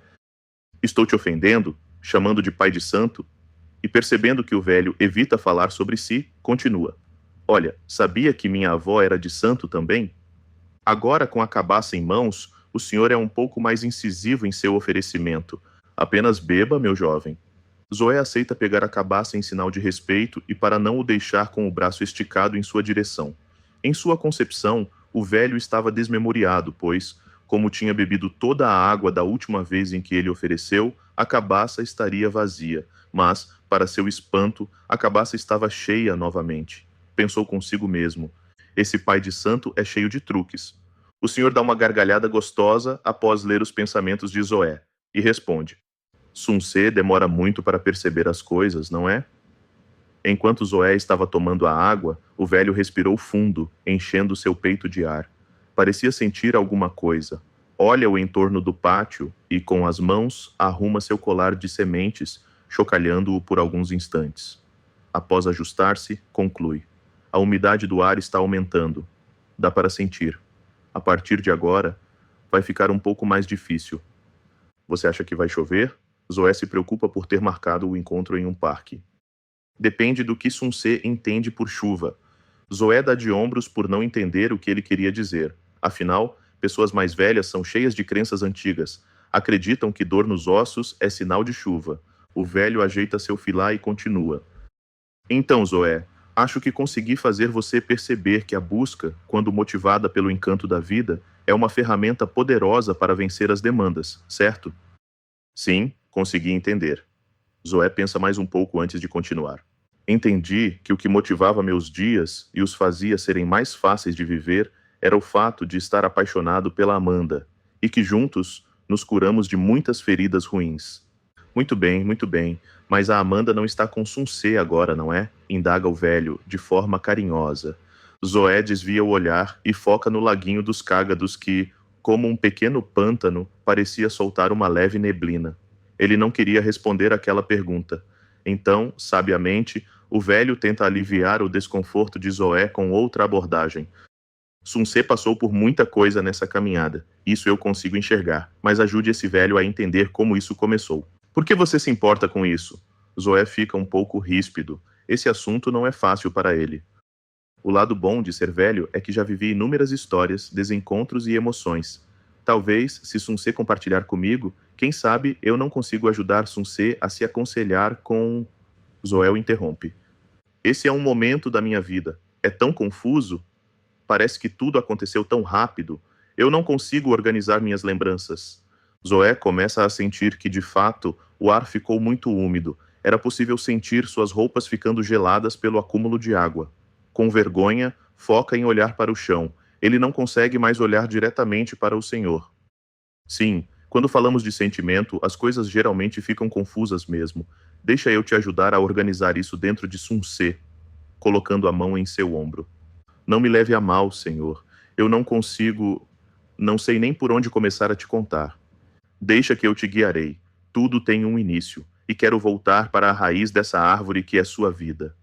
S1: Estou te ofendendo? Chamando de pai de santo? E percebendo que o velho evita falar sobre si, continua. Olha, sabia que minha avó era de santo também? Agora, com a cabaça em mãos, o senhor é um pouco mais incisivo em seu oferecimento. Apenas beba, meu jovem. Zoé aceita pegar a cabaça em sinal de respeito e para não o deixar com o braço esticado em sua direção. Em sua concepção, o velho estava desmemoriado, pois, como tinha bebido toda a água da última vez em que ele ofereceu, a cabaça estaria vazia, mas, para seu espanto, a cabaça estava cheia novamente. Pensou consigo mesmo: esse pai de santo é cheio de truques. O senhor dá uma gargalhada gostosa após ler os pensamentos de Zoé, e responde: Sun Ce demora muito para perceber as coisas, não é? Enquanto Zoé estava tomando a água, o velho respirou fundo, enchendo seu peito de ar. Parecia sentir alguma coisa. Olha o entorno do pátio e, com as mãos, arruma seu colar de sementes, chocalhando-o por alguns instantes. Após ajustar-se, conclui. A umidade do ar está aumentando. Dá para sentir. A partir de agora, vai ficar um pouco mais difícil. Você acha que vai chover? Zoé se preocupa por ter marcado o encontro em um parque. Depende do que Sun Ce entende por chuva. Zoé dá de ombros por não entender o que ele queria dizer. Afinal, pessoas mais velhas são cheias de crenças antigas. Acreditam que dor nos ossos é sinal de chuva. O velho ajeita seu filá e continua. Então, Zoé, acho que consegui fazer você perceber que a busca, quando motivada pelo encanto da vida, é uma ferramenta poderosa para vencer as demandas, certo? Sim, consegui entender. Zoé pensa mais um pouco antes de continuar. Entendi que o que motivava meus dias e os fazia serem mais fáceis de viver era o fato de estar apaixonado pela Amanda, e que juntos nos curamos de muitas feridas ruins. Muito bem, mas a Amanda não está com Sun Ce agora, não é? Indaga o velho, de forma carinhosa. Zoé desvia o olhar e foca no laguinho dos cágados que, como um pequeno pântano, parecia soltar uma leve neblina. Ele não queria responder aquela pergunta. Então, sabiamente, o velho tenta aliviar o desconforto de Zoé com outra abordagem. Sun Ce passou por muita coisa nessa caminhada. Isso eu consigo enxergar, mas ajude esse velho a entender como isso começou. Por que você se importa com isso? Zoé fica um pouco ríspido. Esse assunto não é fácil para ele. O lado bom de ser velho é que já vivi inúmeras histórias, desencontros e emoções. Talvez, se Sun Ce compartilhar comigo, quem sabe eu não consigo ajudar Sun Ce a se aconselhar com... Zoé o interrompe. Esse é um momento da minha vida. É tão confuso. Parece que tudo aconteceu tão rápido. Eu não consigo organizar minhas lembranças. Zoé começa a sentir que, de fato, o ar ficou muito úmido. Era possível sentir suas roupas ficando geladas pelo acúmulo de água. Com vergonha, foca em olhar para o chão. Ele não consegue mais olhar diretamente para o Senhor. Sim, quando falamos de sentimento, as coisas geralmente ficam confusas mesmo. Deixa eu te ajudar a organizar isso dentro de Sun Ce, colocando a mão em seu ombro. Não me leve a mal, Senhor. Eu não consigo... Não sei nem por onde começar a te contar. Deixa que eu te guiarei. Tudo tem um início, e quero voltar para a raiz dessa árvore que é sua vida.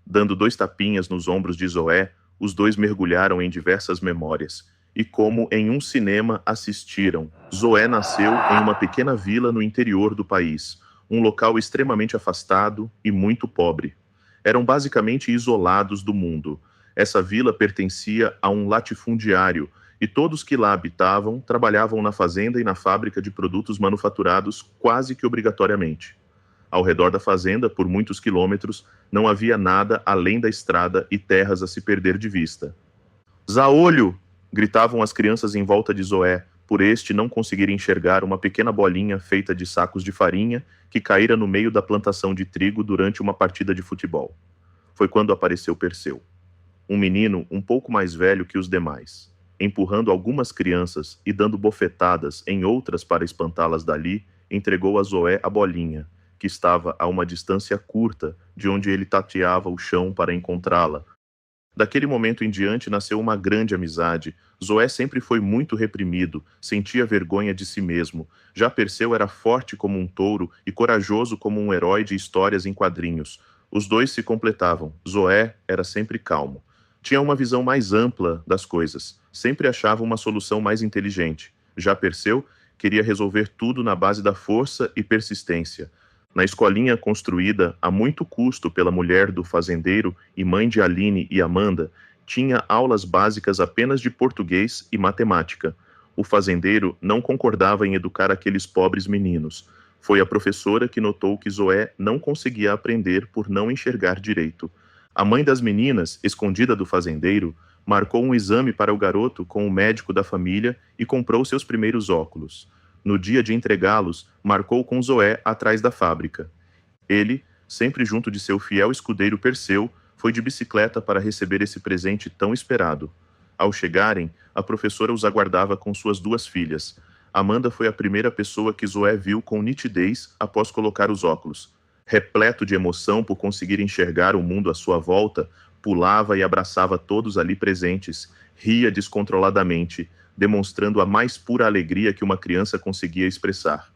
S1: Dando 2 tapinhas nos ombros de Zoé, os dois mergulharam em diversas memórias, e como em um cinema assistiram. Zoé nasceu em uma pequena vila no interior do país, um local extremamente afastado e muito pobre. Eram basicamente isolados do mundo. Essa vila pertencia a um latifundiário, e todos que lá habitavam trabalhavam na fazenda e na fábrica de produtos manufaturados quase que obrigatoriamente. Ao redor da fazenda, por muitos quilômetros, não havia nada além da estrada e terras a se perder de vista. Zaolho! Gritavam as crianças em volta de Zoé, por este não conseguir enxergar uma pequena bolinha feita de sacos de farinha que caíra no meio da plantação de trigo durante uma partida de futebol. Foi quando apareceu Perseu. Um menino um pouco mais velho que os demais. Empurrando algumas crianças e dando bofetadas em outras para espantá-las dali, entregou a Zoé a bolinha, que estava a uma distância curta de onde ele tateava o chão para encontrá-la. Daquele momento em diante nasceu uma grande amizade. Zoé sempre foi muito reprimido, sentia vergonha de si mesmo. Já Perseu era forte como um touro e corajoso como um herói de histórias em quadrinhos. Os dois se completavam. Zoé era sempre calmo. Tinha uma visão mais ampla das coisas. Sempre achava uma solução mais inteligente. Já Perseu queria resolver tudo na base da força e persistência. Na escolinha construída a muito custo pela mulher do fazendeiro e mãe de Aline e Amanda, tinha aulas básicas apenas de português e matemática. O fazendeiro não concordava em educar aqueles pobres meninos. Foi a professora que notou que Zoé não conseguia aprender por não enxergar direito. A mãe das meninas, escondida do fazendeiro, marcou um exame para o garoto com o médico da família e comprou seus primeiros óculos. No dia de entregá-los, marcou com Zoé atrás da fábrica. Ele, sempre junto de seu fiel escudeiro Perseu, foi de bicicleta para receber esse presente tão esperado. Ao chegarem, a professora os aguardava com suas 2 filhas. Amanda foi a primeira pessoa que Zoé viu com nitidez após colocar os óculos. repleto de emoção por conseguir enxergar o mundo à sua volta, pulava e abraçava todos ali presentes, ria descontroladamente, demonstrando a mais pura alegria que uma criança conseguia expressar.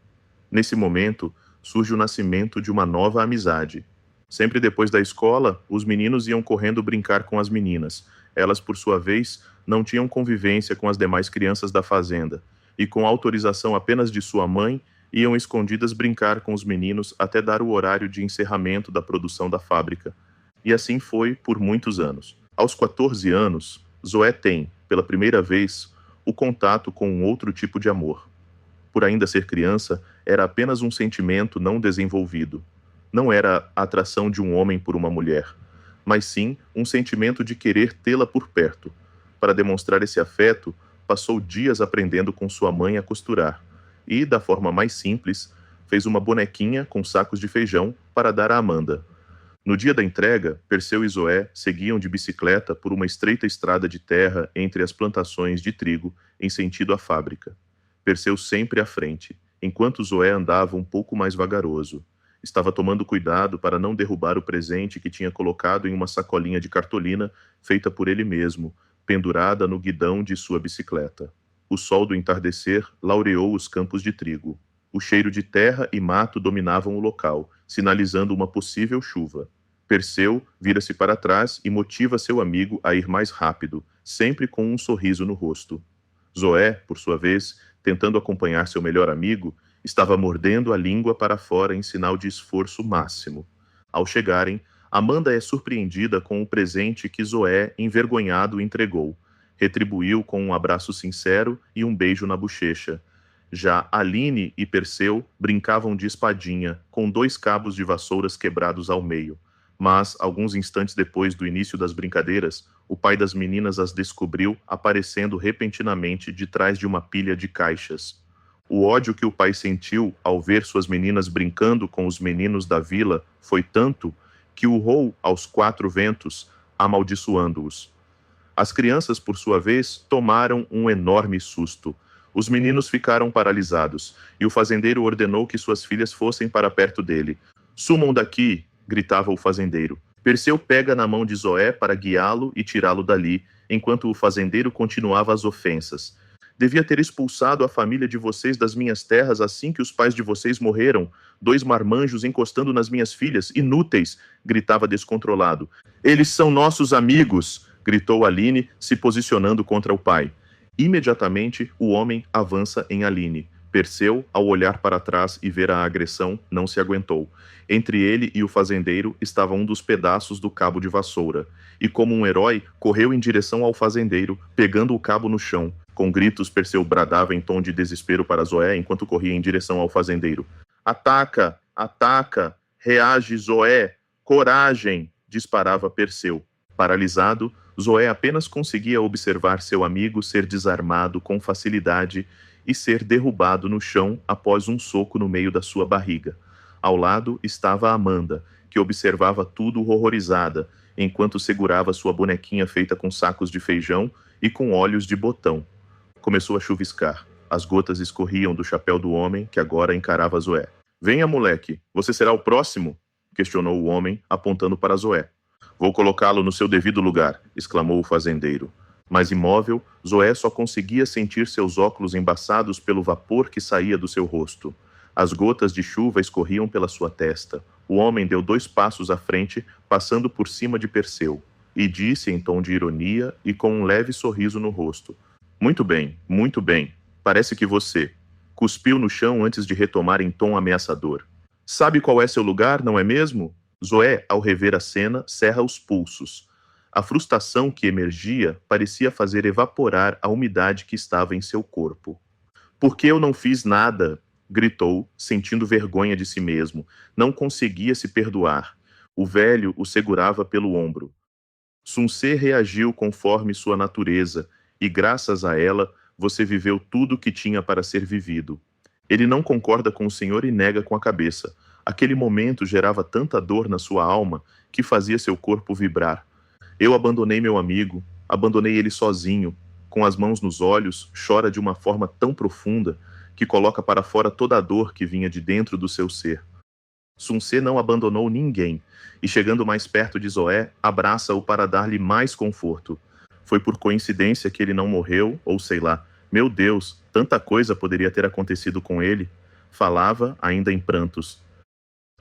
S1: Nesse momento, surge o nascimento de uma nova amizade. Sempre depois da escola, os meninos iam correndo brincar com as meninas. Elas, por sua vez, não tinham convivência com as demais crianças da fazenda, e com autorização apenas de sua mãe, iam escondidas brincar com os meninos até dar o horário de encerramento da produção da fábrica. E assim foi por muitos anos. Aos 14 anos, Zoé tem, pela primeira vez, o contato com um outro tipo de amor. Por ainda ser criança, era apenas um sentimento não desenvolvido. Não era a atração de um homem por uma mulher, mas sim um sentimento de querer tê-la por perto. Para demonstrar esse afeto, passou dias aprendendo com sua mãe a costurar e, da forma mais simples, fez uma bonequinha com sacos de feijão para dar a Amanda. No dia da entrega, Perseu e Zoé seguiam de bicicleta por uma estreita estrada de terra entre as plantações de trigo em sentido à fábrica. Perseu sempre à frente, enquanto Zoé andava um pouco mais vagaroso. Estava tomando cuidado para não derrubar o presente que tinha colocado em uma sacolinha de cartolina feita por ele mesmo, pendurada no guidão de sua bicicleta. O sol do entardecer laureou os campos de trigo. O cheiro de terra e mato dominavam o local, sinalizando uma possível chuva. Perseu vira-se para trás e motiva seu amigo a ir mais rápido, sempre com um sorriso no rosto. Zoé, por sua vez, tentando acompanhar seu melhor amigo, estava mordendo a língua para fora em sinal de esforço máximo. Ao chegarem, Amanda é surpreendida com o presente que Zoé, envergonhado, entregou. Retribuiu com um abraço sincero e um beijo na bochecha. Já Aline e Perseu brincavam de espadinha, com 2 cabos de vassouras quebrados ao meio. Mas, alguns instantes depois do início das brincadeiras, o pai das meninas as descobriu aparecendo repentinamente de trás de uma pilha de caixas. O ódio que o pai sentiu ao ver suas meninas brincando com os meninos da vila foi tanto que urrou aos 4 ventos, amaldiçoando-os. As crianças, por sua vez, tomaram um enorme susto. Os meninos ficaram paralisados, e o fazendeiro ordenou que suas filhas fossem para perto dele. "Sumam daqui!" gritava o fazendeiro. Perseu pega na mão de Zoé para guiá-lo e tirá-lo dali, enquanto o fazendeiro continuava as ofensas. "Devia ter expulsado a família de vocês das minhas terras assim que os pais de vocês morreram. 2 marmanjos encostando nas minhas filhas, inúteis!" gritava descontrolado. "Eles são nossos amigos!" gritou Aline, se posicionando contra o pai. Imediatamente, o homem avança em Aline. Perseu, ao olhar para trás e ver a agressão, não se aguentou. Entre ele e o fazendeiro estava um dos pedaços do cabo de vassoura, e como um herói, correu em direção ao fazendeiro, pegando o cabo no chão. Com gritos, Perseu bradava em tom de desespero para Zoé enquanto corria em direção ao fazendeiro. "Ataca! Ataca! Reage, Zoé! Coragem!" disparava Perseu. Paralisado, Zoé apenas conseguia observar seu amigo ser desarmado com facilidade e ser derrubado no chão após um soco no meio da sua barriga. Ao lado estava Amanda, que observava tudo horrorizada, enquanto segurava sua bonequinha feita com sacos de feijão e com olhos de botão. Começou a chuviscar. As gotas escorriam do chapéu do homem, que agora encarava Zoé. "Venha, moleque, você será o próximo?" questionou o homem, apontando para Zoé. "Vou colocá-lo no seu devido lugar", exclamou o fazendeiro. Mas imóvel, Zoé só conseguia sentir seus óculos embaçados pelo vapor que saía do seu rosto. As gotas de chuva escorriam pela sua testa. O homem deu 2 passos à frente, passando por cima de Perseu, e disse em tom de ironia e com um leve sorriso no rosto: muito bem, parece que você..." Cuspiu no chão antes de retomar em tom ameaçador. "Sabe qual é seu lugar, não é mesmo?" Zoé, ao rever a cena, cerra os pulsos. A frustração que emergia parecia fazer evaporar a umidade que estava em seu corpo. "Porque eu não fiz nada!" gritou, sentindo vergonha de si mesmo. Não conseguia se perdoar. O velho o segurava pelo ombro. Sunsê reagiu conforme sua natureza, e graças a ela, você viveu tudo o que tinha para ser vivido. Ele não concorda com o senhor e nega com a cabeça. Aquele momento gerava tanta dor na sua alma que fazia seu corpo vibrar. "Eu abandonei meu amigo, abandonei ele sozinho." Com as mãos nos olhos, chora de uma forma tão profunda que coloca para fora toda a dor que vinha de dentro do seu ser. Sunsê não abandonou ninguém, e chegando mais perto de Zoé, abraça-o para dar-lhe mais conforto. Foi por coincidência que ele não morreu, ou sei lá. Meu Deus, tanta coisa poderia ter acontecido com ele. Falava, ainda em prantos.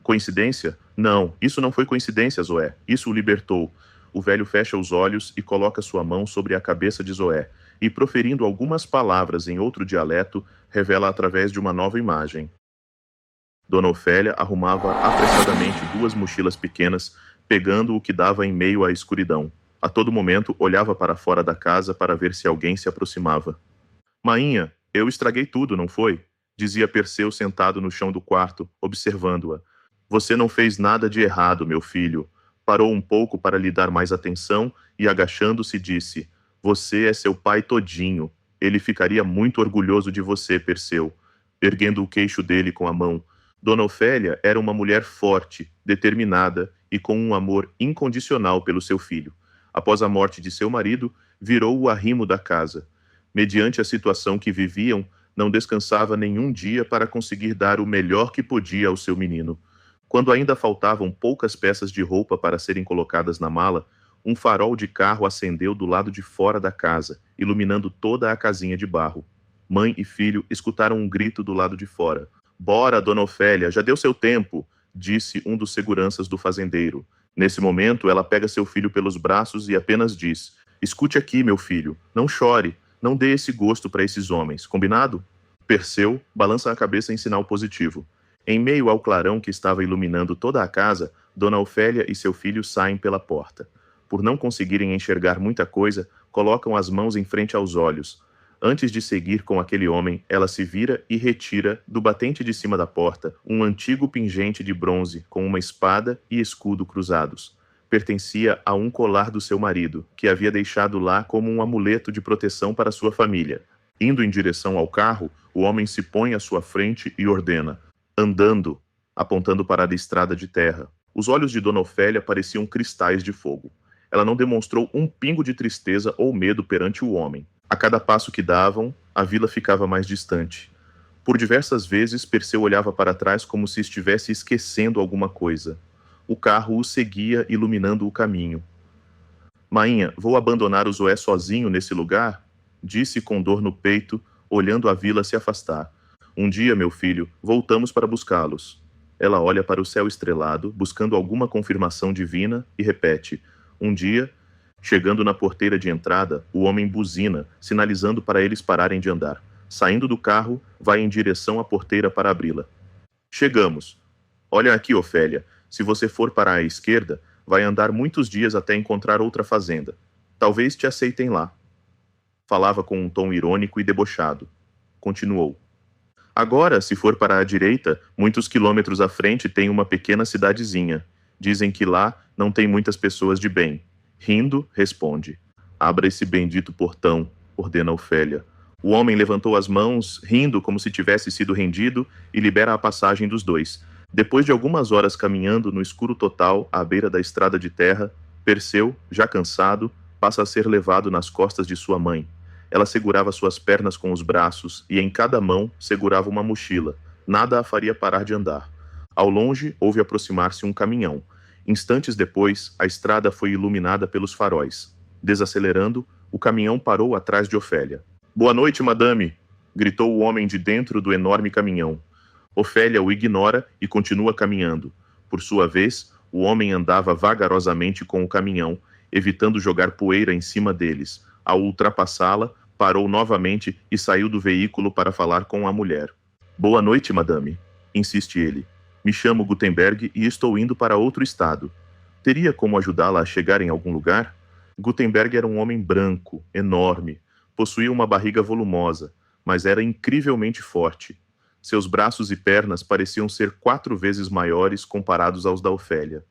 S1: Coincidência? Não, isso não foi coincidência, Zoé. Isso o libertou. O velho fecha os olhos e coloca sua mão sobre a cabeça de Zoé, e proferindo algumas palavras em outro dialeto, revela através de uma nova imagem. Dona Ofélia arrumava apressadamente duas mochilas pequenas, pegando o que dava em meio à escuridão. A todo momento olhava para fora da casa para ver se alguém se aproximava. Mainha, eu estraguei tudo, não foi? Dizia Perseu sentado no chão do quarto, observando-a. Você não fez nada de errado, meu filho. Parou um pouco para lhe dar mais atenção e, agachando-se, disse: Você é seu pai todinho. Ele ficaria muito orgulhoso de você, Perseu. Erguendo o queixo dele com a mão. Dona Ofélia era uma mulher forte, determinada e com um amor incondicional pelo seu filho. Após a morte de seu marido, virou o arrimo da casa. Mediante a situação que viviam, não descansava nenhum dia para conseguir dar o melhor que podia ao seu menino. Quando ainda faltavam poucas peças de roupa para serem colocadas na mala, um farol de carro acendeu do lado de fora da casa, iluminando toda a casinha de barro. Mãe e filho escutaram um grito do lado de fora. Bora, dona Ofélia, já deu seu tempo, disse um dos seguranças do fazendeiro. Nesse momento, ela pega seu filho pelos braços e apenas diz: Escute aqui, meu filho, não chore, não dê esse gosto para esses homens, combinado? Perseu balança a cabeça em sinal positivo. Em meio ao clarão que estava iluminando toda a casa, Dona Ofélia e seu filho saem pela porta. Por não conseguirem enxergar muita coisa, colocam as mãos em frente aos olhos. Antes de seguir com aquele homem, ela se vira e retira, do batente de cima da porta, um antigo pingente de bronze com uma espada e escudo cruzados. Pertencia a um colar do seu marido, que havia deixado lá como um amuleto de proteção para sua família. Indo em direção ao carro, o homem se põe à sua frente e ordena: andando, apontando para a estrada de terra. Os olhos de Dona Ofélia pareciam cristais de fogo. Ela não demonstrou um pingo de tristeza ou medo perante o homem. A cada passo que davam, a vila ficava mais distante. Por diversas vezes, Perseu olhava para trás como se estivesse esquecendo alguma coisa. O carro o seguia, iluminando o caminho. Mainha, vou abandonar o Zoé sozinho nesse lugar? Disse com dor no peito, olhando a vila se afastar. Um dia, meu filho, voltamos para buscá-los. Ela olha para o céu estrelado, buscando alguma confirmação divina, e repete: um dia. Chegando na porteira de entrada, o homem buzina, sinalizando para eles pararem de andar. Saindo do carro, vai em direção à porteira para abri-la. Chegamos. Olha aqui, Ofélia. Se você for para a esquerda, vai andar muitos dias até encontrar outra fazenda. Talvez te aceitem lá. Falava com um tom irônico e debochado. Continuou. Agora, se for para a direita, muitos quilômetros à frente tem uma pequena cidadezinha. Dizem que lá não tem muitas pessoas de bem. Rindo, responde: Abra esse bendito portão, ordena Ofélia. O homem levantou as mãos, rindo como se tivesse sido rendido, e libera a passagem dos dois. Depois de algumas horas caminhando no escuro total à beira da estrada de terra, Perseu, já cansado, passa a ser levado nas costas de sua mãe. Ela segurava suas pernas com os braços e em cada mão segurava uma mochila. Nada a faria parar de andar. Ao longe, houve aproximar-se um caminhão. Instantes depois, a estrada foi iluminada pelos faróis. Desacelerando, o caminhão parou atrás de Ofélia. Boa noite, madame! Gritou o homem de dentro do enorme caminhão. Ofélia o ignora e continua caminhando. Por sua vez, o homem andava vagarosamente com o caminhão, evitando jogar poeira em cima deles. Ao ultrapassá-la, parou novamente e saiu do veículo para falar com a mulher. Boa noite, madame, insiste ele. Me chamo Gutenberg e estou indo para outro estado. Teria como ajudá-la a chegar em algum lugar? Gutenberg era um homem branco, enorme. Possuía uma barriga volumosa, mas era incrivelmente forte. Seus braços e pernas pareciam ser 4 vezes maiores comparados aos da Ofélia.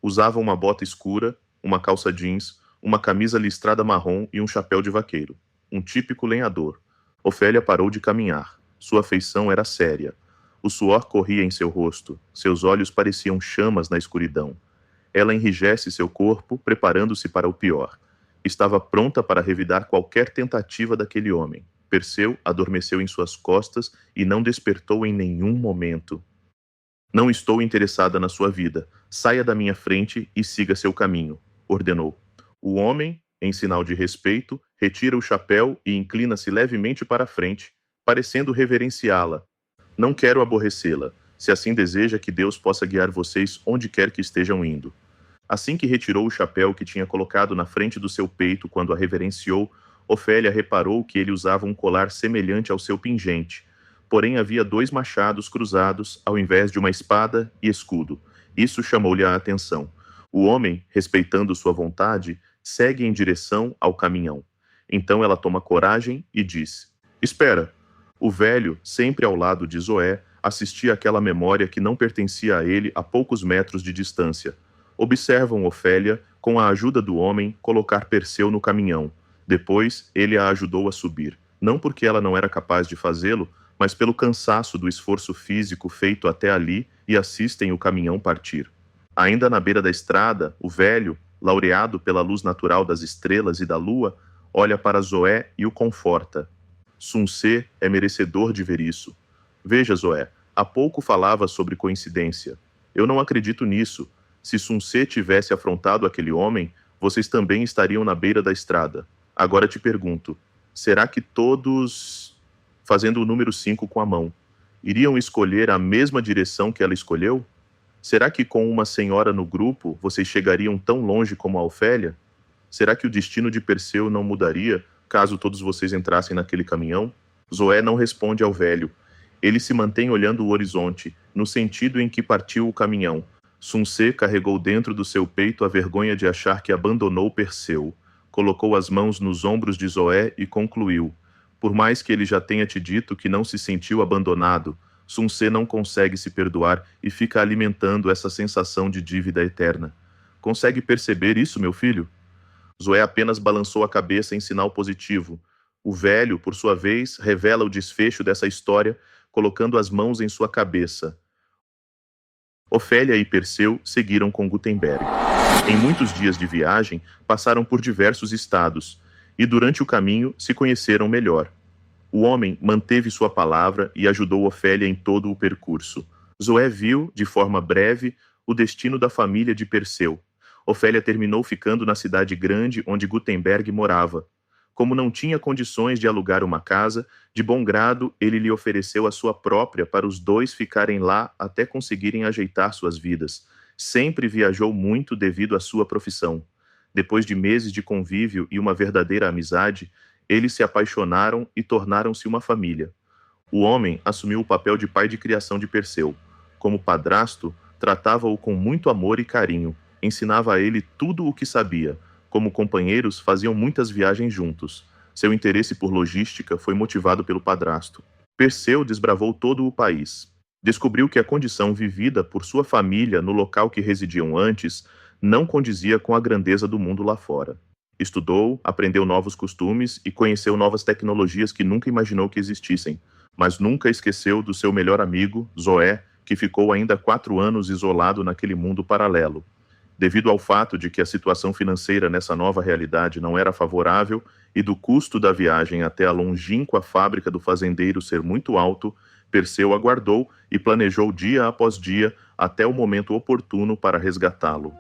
S1: Usava uma bota escura, uma calça jeans, uma camisa listrada marrom e um chapéu de vaqueiro. Um típico lenhador. Ofélia parou de caminhar. Sua feição era séria. O suor corria em seu rosto. Seus olhos pareciam chamas na escuridão. Ela enrijece seu corpo, preparando-se para o pior. Estava pronta para revidar qualquer tentativa daquele homem. Perseu adormeceu em suas costas e não despertou em nenhum momento. Não estou interessada na sua vida. Saia da minha frente e siga seu caminho, ordenou. O homem, em sinal de respeito, retira o chapéu e inclina-se levemente para a frente, parecendo reverenciá-la. Não quero aborrecê-la. Se assim deseja, que Deus possa guiar vocês onde quer que estejam indo. Assim que retirou o chapéu que tinha colocado na frente do seu peito quando a reverenciou, Ofélia reparou que ele usava um colar semelhante ao seu pingente. Porém, havia 2 machados cruzados, ao invés de uma espada e escudo. Isso chamou-lhe a atenção. O homem, respeitando sua vontade, segue em direção ao caminhão. Então ela toma coragem e diz: Espera! O velho, sempre ao lado de Zoé, assistia àquela memória que não pertencia a ele a poucos metros de distância. Observam Ofélia, com a ajuda do homem, colocar Perseu no caminhão. Depois, ele a ajudou a subir. Não porque ela não era capaz de fazê-lo, mas pelo cansaço do esforço físico feito até ali, e assistem o caminhão partir. Ainda na beira da estrada, o velho, laureado pela luz natural das estrelas e da lua, olha para Zoé e o conforta. Suncê é merecedor de ver isso. Veja, Zoé, há pouco falava sobre coincidência. Eu não acredito nisso. Se Suncê tivesse afrontado aquele homem, vocês também estariam na beira da estrada. Agora te pergunto, será que todos, fazendo o número 5 com a mão, iriam escolher a mesma direção que ela escolheu? Será que com uma senhora no grupo, vocês chegariam tão longe como a Ofélia? Será que o destino de Perseu não mudaria caso todos vocês entrassem naquele caminhão? Zoé não responde ao velho. Ele se mantém olhando o horizonte, no sentido em que partiu o caminhão. Suncê carregou dentro do seu peito a vergonha de achar que abandonou Perseu. Colocou as mãos nos ombros de Zoé e concluiu: Por mais que ele já tenha te dito que não se sentiu abandonado, Suncê não consegue se perdoar e fica alimentando essa sensação de dívida eterna. Consegue perceber isso, meu filho? Zoé apenas balançou a cabeça em sinal positivo. O velho, por sua vez, revela o desfecho dessa história, colocando as mãos em sua cabeça. Ofélia e Perseu seguiram com Gutenberg. Em muitos dias de viagem, passaram por diversos estados, e durante o caminho se conheceram melhor. O homem manteve sua palavra e ajudou Ofélia em todo o percurso. Zoé viu, de forma breve, o destino da família de Perseu. Ofélia terminou ficando na cidade grande onde Gutenberg morava. Como não tinha condições de alugar uma casa, de bom grado ele lhe ofereceu a sua própria para os dois ficarem lá até conseguirem ajeitar suas vidas. Sempre viajou muito devido à sua profissão. Depois de meses de convívio e uma verdadeira amizade, eles se apaixonaram e tornaram-se uma família. O homem assumiu o papel de pai de criação de Perseu. Como padrasto, tratava-o com muito amor e carinho, ensinava a ele tudo o que sabia. Como companheiros, faziam muitas viagens juntos. Seu interesse por logística foi motivado pelo padrasto. Perseu desbravou todo o país. Descobriu que a condição vivida por sua família no local que residiam antes não condizia com a grandeza do mundo lá fora. Estudou, aprendeu novos costumes e conheceu novas tecnologias que nunca imaginou que existissem, mas nunca esqueceu do seu melhor amigo, Zoé, que ficou ainda 4 anos isolado naquele mundo paralelo. Devido ao fato de que a situação financeira nessa nova realidade não era favorável e do custo da viagem até a longínqua fábrica do fazendeiro ser muito alto, Perseu aguardou e planejou dia após dia até o momento oportuno para resgatá-lo.